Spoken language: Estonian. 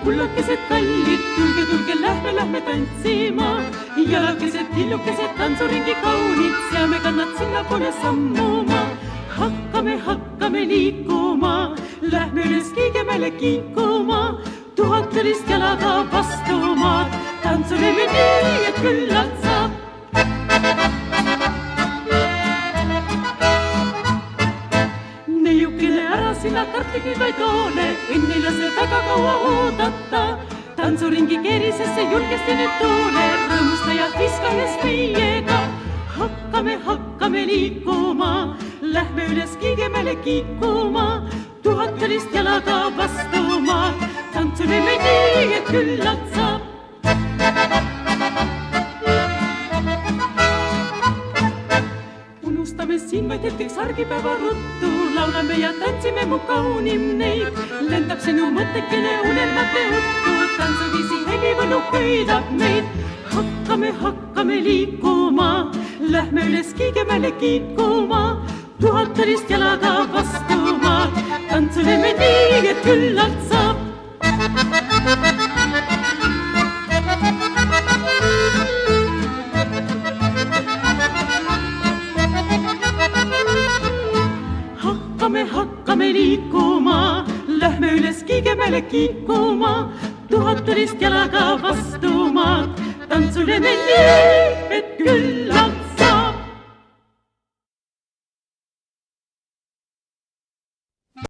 kullakesed kallid, tulge, lähme tantsima. Jalakesed, tillukesed, tantsuringi kaunid, seame kannad sinnapoole sammuma. Hakkame liikuma, lähme üles Kiigemäele kiikuma. 1000 tulist jalaga vastuma, tantsuleme nii, et küllalt saab. Neiukene ära sina kartlikid vaid loole, õnn ei lase väga kaua oodata. Tantsuringi keerisesse julgesti nüüd toole, rõõmusta ja viska üles meiega. Hakkame liikuma, lähme üles Kiigemäele kiikuma. 1000 tulist jalaga vastuma, tantsuleme nii, et küllalt saab. Unustame siin vaid hetkeks argipäeva ruttu, laulame ja tantsime mu kaunim neid. Lendab sinu mõttekene unelmate uttu, tantsuviisi helivõlu köidab meid. Hakkame liikuma, lähme üles Kiigemäele kiikuma. 1000 tulist jalaga vastuma, tantsuleme nii, et küllalt saab. Hakkame liikuma, lähme üles Kiigemäele kiikuma. 1000 tulist jalaga vastuma, tantsuleme nii, et küllalt